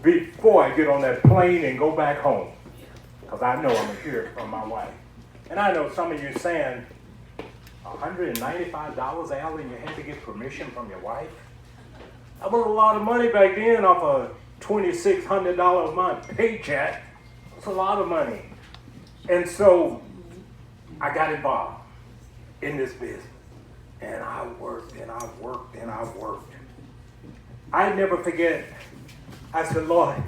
before I get on that plane and go back home. Because I know I'm going to hear it from my wife. And I know some of you saying, $195, Alan, you had to get permission from your wife? That was a lot of money back then off a $2,600 a month paycheck. It's a lot of money. And so I got involved in this business. And I worked and I worked and I worked. I never forget, I said, Lord,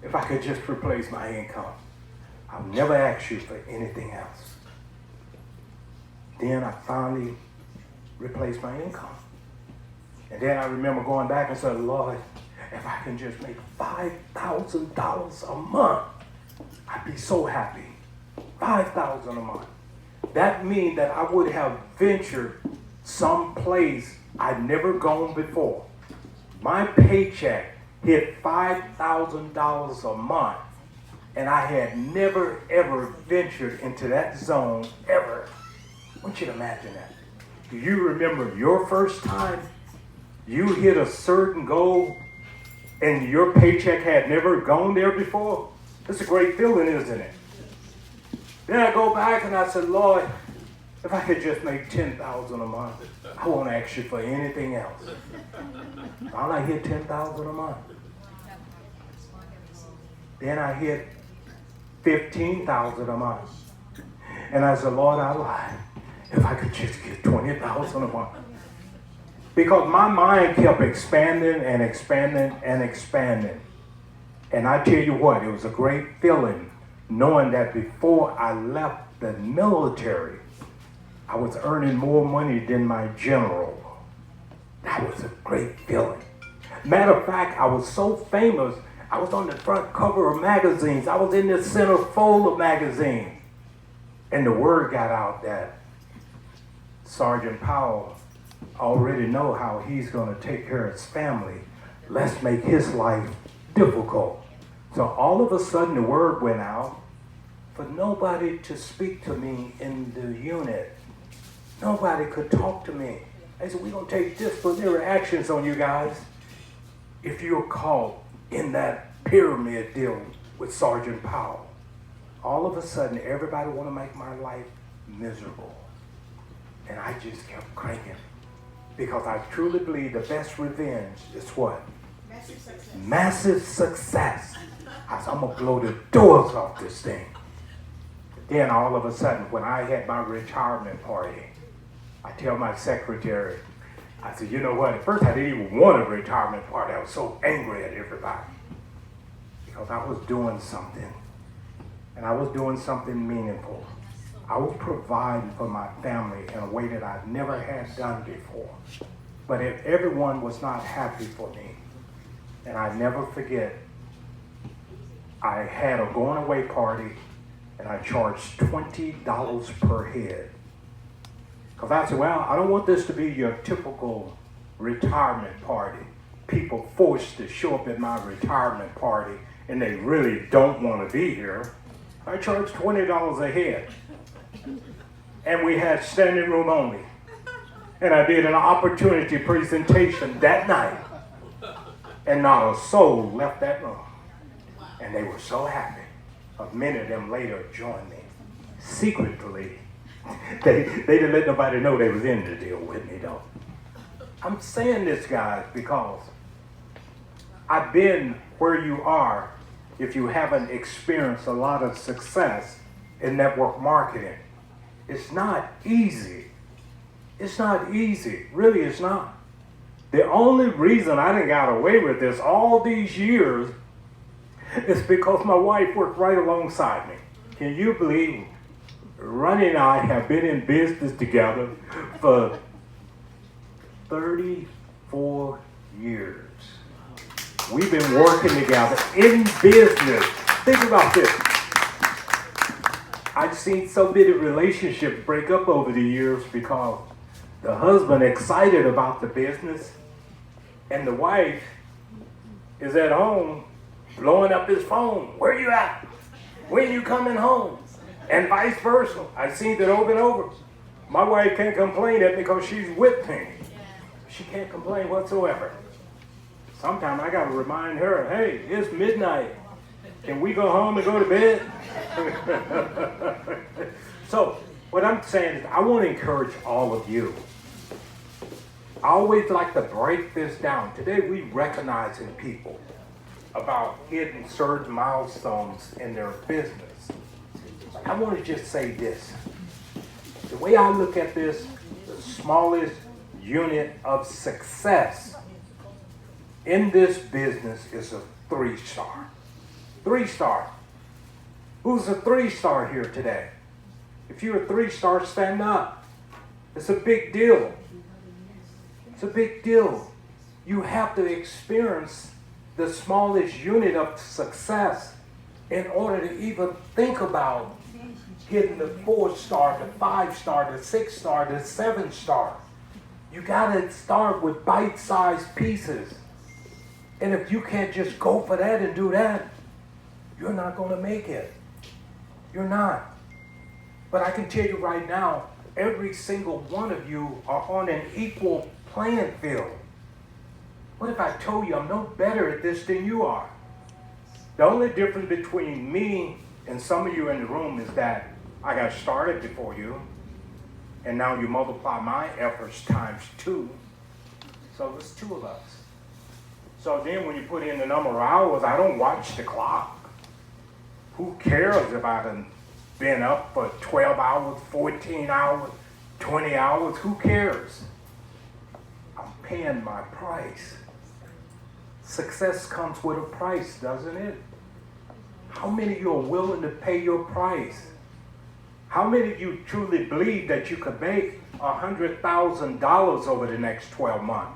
if I could just replace my income, I'll never ask you for anything else. Then I finally replaced my income. And then I remember going back and said, Lord, if I can just make $5,000 a month, I'd be so happy. $5,000 a month. That means that I would have ventured someplace I'd never gone before. My paycheck hit $5,000 a month, and I had never, ever ventured into that zone, ever. I want you to imagine that. Do you remember your first time you hit a certain goal and your paycheck had never gone there before? It's a great feeling, isn't it? Then I go back and I said, Lord, if I could just make $10,000 a month, I won't ask you for anything else. All I hit $10,000 a month. Then I hit $15,000 a month. And I said, Lord, I lied. If I could just get $20,000 a month. Because my mind kept expanding and expanding and expanding. And I tell you what, it was a great feeling knowing that before I left the military, I was earning more money than my general. That was a great feeling. Matter of fact, I was so famous, I was on the front cover of magazines. I was in the centerfold of magazines. And the word got out that Sergeant Powell already know how he's going to take care of his family. Let's make his life difficult. So all of a sudden the word went out for nobody to speak to me in the unit. Nobody could talk to me. They said, we're going to take disciplinary actions on you guys if you're caught in that pyramid deal with Sergeant Powell. All of a sudden, everybody want to make my life miserable. And I just kept cranking. Because I truly believe the best revenge is what? Massive success. Massive success. I said, I'm going to blow the doors off this thing. Then all of a sudden, when I had my retirement party, I tell my secretary, I said, you know what? At first, I didn't even want a retirement party. I was so angry at everybody. Because I was doing something. And I was doing something meaningful. I was providing for my family in a way that I never had done before. But if everyone was not happy for me, and I never forget, I had a going away party and I charged $20 per head. Because I said, well, I don't want this to be your typical retirement party. People forced to show up at my retirement party and they really don't want to be here. I charged $20 a head. And we had standing room only. And I did an opportunity presentation that night. And not a soul left that room. And they were so happy. A minute of them later joined me. Secretly, they didn't let nobody know they was in the deal with me though. I'm saying this, guys, because I've been where you are if you haven't experienced a lot of success in network marketing. It's not easy. It's not easy. Really, it's not. The only reason I didn't got away with this all these years is because my wife worked right alongside me. Can you believe Ronnie and I have been in business together for 34 years. We've been working together in business. Think about this. I've seen so many relationships break up over the years because the husband excited about the business and the wife is at home blowing up his phone. Where you at? When you coming home? And vice versa. I've seen it over and over. My wife can't complain that because she's with me. She can't complain whatsoever. Sometimes I got to remind her, hey, it's midnight. Can we go home and go to bed? So what I'm saying is I want to encourage all of you. I always like to break this down. Today we recognizing people about hitting certain milestones in their business. I want to just say this. The way I look at this, the smallest unit of success in this business is a 3-star. 3-star. Who's a 3-star here today? If you're a 3-star, stand up. It's a big deal. It's a big deal. You have to experience the smallest unit of success in order to even think about getting the 4-star, the 5-star, the 6-star, the 7-star. You got to start with bite-sized pieces. And if you can't just go for that and do that, you're not going to make it. You're not. But I can tell you right now, every single one of you are on an equal playing field. What if I told you I'm no better at this than you are? The only difference between me and some of you in the room is that I got started before you, and now you multiply my efforts times 2. So it's 2 of us. So then when you put in the number of hours, I don't watch the clock. Who cares if I've been up for 12 hours, 14 hours, 20 hours? Who cares? I'm paying my price. Success comes with a price, doesn't it? How many of you are willing to pay your price? How many of you truly believe that you could make $100,000 over the next 12 months?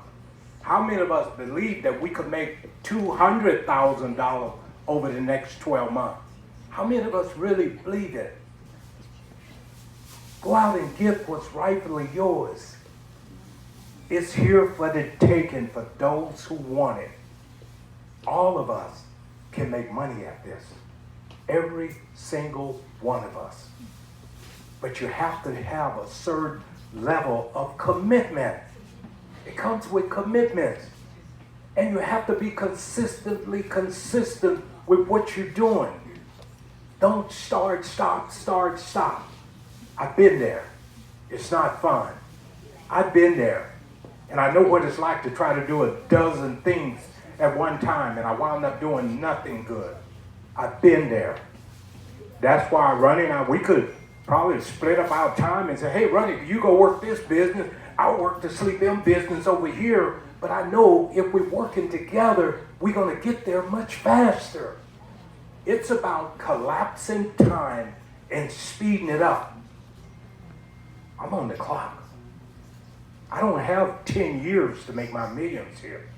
How many of us believe that we could make $200,000 over the next 12 months? How many of us really believe it? Go out and get what's rightfully yours. It's here for the taking for those who want it. All of us can make money at this. Every single one of us. But you have to have a certain level of commitment. It comes with commitments. And you have to be consistent with what you're doing. Don't start, stop. I've been there. It's not fun. I've been there. And I know what it's like to try to do a dozen things at one time, and I wound up doing nothing good. I've been there. That's why Ronnie and I, we could probably split up our time and say, hey, Ronnie, you go work this business. I'll work the Sleepm business over here. But I know if we're working together, we're going to get there much faster. It's about collapsing time and speeding it up. I'm on the clock. I don't have 10 years to make my millions here.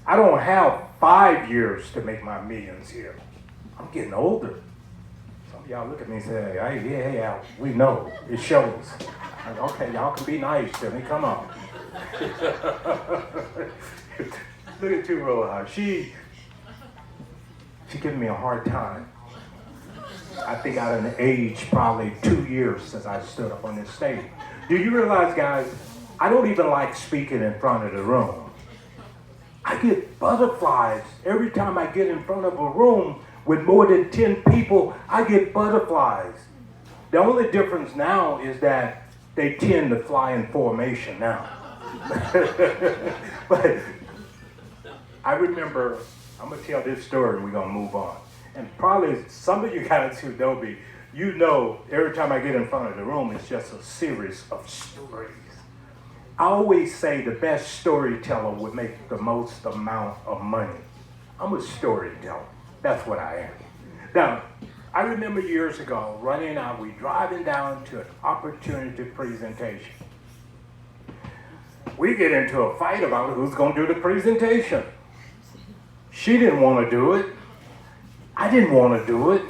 I don't have 5 years to make my millions here. I'm getting older. Some of y'all look at me and say, hey, yeah, we know. It shows. I'm like, okay, y'all can be nice to me. Come on. Look at Two-Row. She giving me a hard time. I think I done aged probably 2 years since I stood up on this stage. Do you realize, guys, I don't even like speaking in front of the room. I get butterflies every time I get in front of a room with more than 10 people. I get butterflies. The only difference now is that they tend to fly in formation now. But I remember, I'm going to tell this story and we're going to move on. And probably some of you guys who know me, you know every time I get in front of the room, it's just a series of stories. I always say the best storyteller would make the most amount of money. I'm a storyteller. That's what I am. Now, I remember years ago, Ronnie and I, we driving down to an opportunity presentation. We get into a fight about who's going to do the presentation. She didn't want to do it. I didn't want to do it.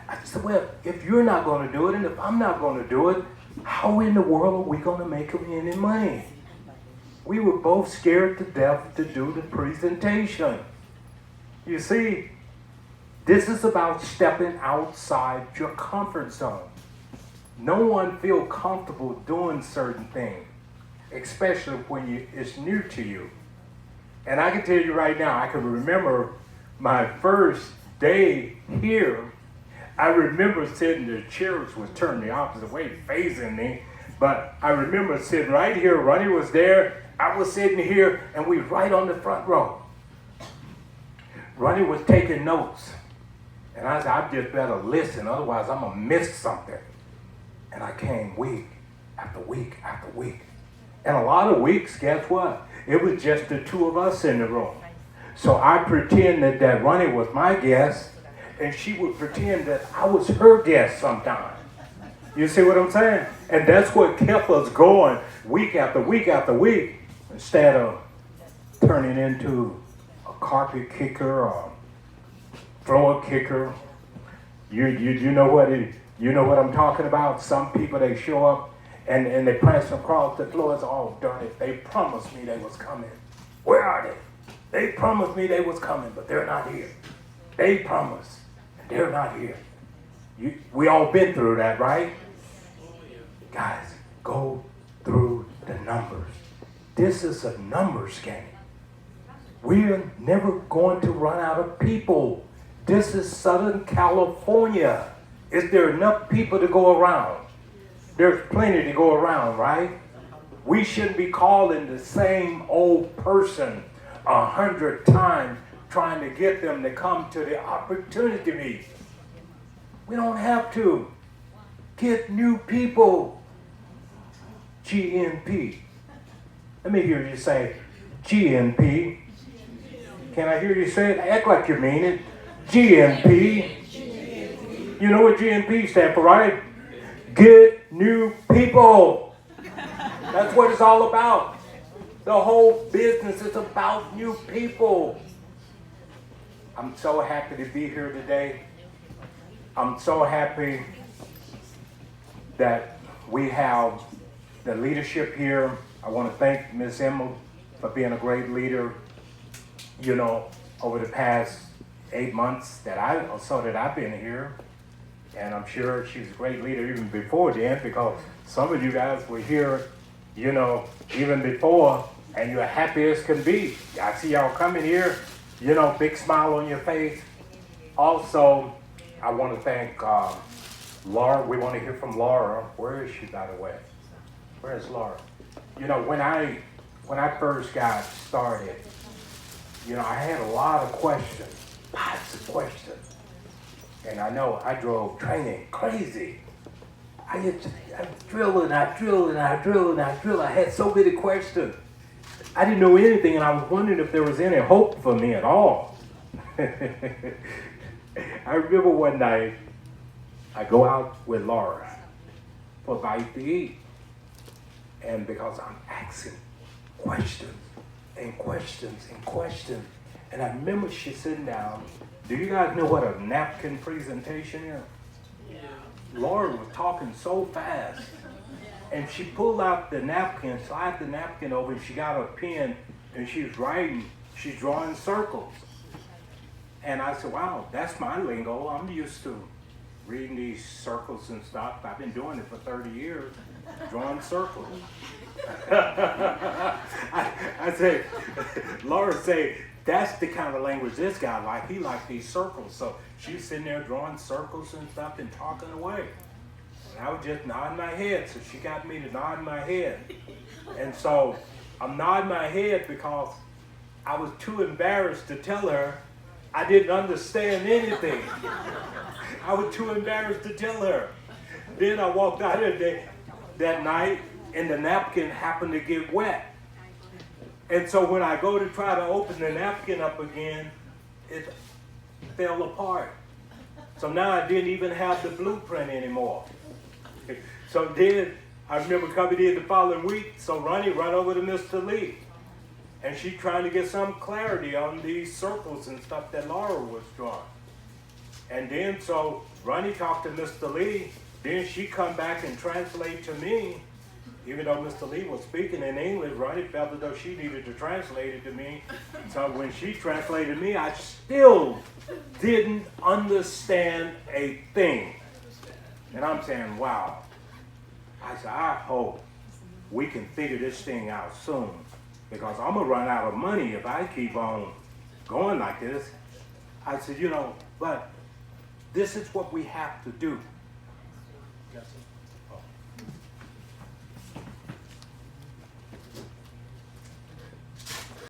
I said, well, if you're not going to do it, and if I'm not going to do it, how in the world are we going to make any money? We were both scared to death to do the presentation. You see, this is about stepping outside your comfort zone. No one feels comfortable doing certain things, especially when it's new to you. And I can tell you right now, I can remember my first day here. I remember sitting, the chairs was turned the opposite way, facing me. But I remember sitting right here, Ronnie was there, I was sitting here, and we right on the front row. Ronnie was taking notes. And I said, I just better listen, otherwise I'm gonna miss something. And I came week after week after week. And a lot of weeks, guess what? It was just the two of us in the room. So I pretended that Ronnie was my guest, and she would pretend that I was her guest sometimes. You see what I'm saying? And that's what kept us going week after week after week, instead of turning into a carpet kicker or floor kicker. You know what you know what I'm talking about? Some people, they show up and they prance across the floor. It's all darn it. They promised me they was coming. Where are they? They promised me they was coming, but they're not here. They promised, and they're not here. We all been through that, right? Guys, go through the numbers. This is a numbers game. We're never going to run out of people. This is Southern California. Is there enough people to go around? There's plenty to go around, right? We shouldn't be calling the same old person 100 times trying to get them to come to the opportunity meeting. We don't have to. Get new people. GNP. Let me hear you say GNP. Can I hear you say it? Act like you mean it. GNP. You know what GNP stands for, right? Get new people. That's what it's all about. The whole business is about new people. I'm so happy to be here today. I'm so happy that we have the leadership here. I want to thank Ms. Emma for being a great leader, you know, over the past 8 months that I've been here. And I'm sure she's a great leader even before then, because some of you guys were here, you know, even before, and you're happy as can be. I see y'all coming here, you know, big smile on your face. Also, I want to thank Laura. We want to hear from Laura. Where is she, by the way? Where is Laura? You know, when I first got started, you know, I had a lot of questions, lots of questions. And I know I drove training crazy. I drilled. I had so many questions. I didn't know anything, and I was wondering if there was any hope for me at all. I remember one night, I go out with Laura for a bite to eat. And because I'm asking questions and questions and questions, and I remember she sitting down. Do you guys know what a napkin presentation is? Yeah. Laura was talking so fast, and she pulled out the napkin, slid the napkin over, and she got a pen, and she was writing, she's drawing circles. And I said, wow, that's my lingo. I'm used to reading these circles and stuff. I've been doing it for 30 years, drawing circles. I say, Laura say, that's the kind of language this guy like. He liked these circles. So she's sitting there drawing circles and stuff and talking away. And I was just nodding my head. So she got me to nod my head. And so I'm nodding my head because I was too embarrassed to tell her I didn't understand anything. I was too embarrassed to tell her. Then I walked out of there that night, and the napkin happened to get wet. And so when I go to try to open the napkin up again, it fell apart. So now I didn't even have the blueprint anymore. So then I remember coming in the following week, so Ronnie run over to Mr. Lee. And she trying to get some clarity on these circles and stuff that Laura was drawing. And then so Ronnie talked to Mr. Lee, then she come back and translate to me. Even though Mr. Lee was speaking in English, Ronnie felt as though she needed to translate it to me. So when she translated me, I still didn't understand a thing. And I'm saying, wow. I said, I hope we can figure this thing out soon. because I'm going to run out of money if I keep on going like this. I said, but this is what we have to do. Yes, sir.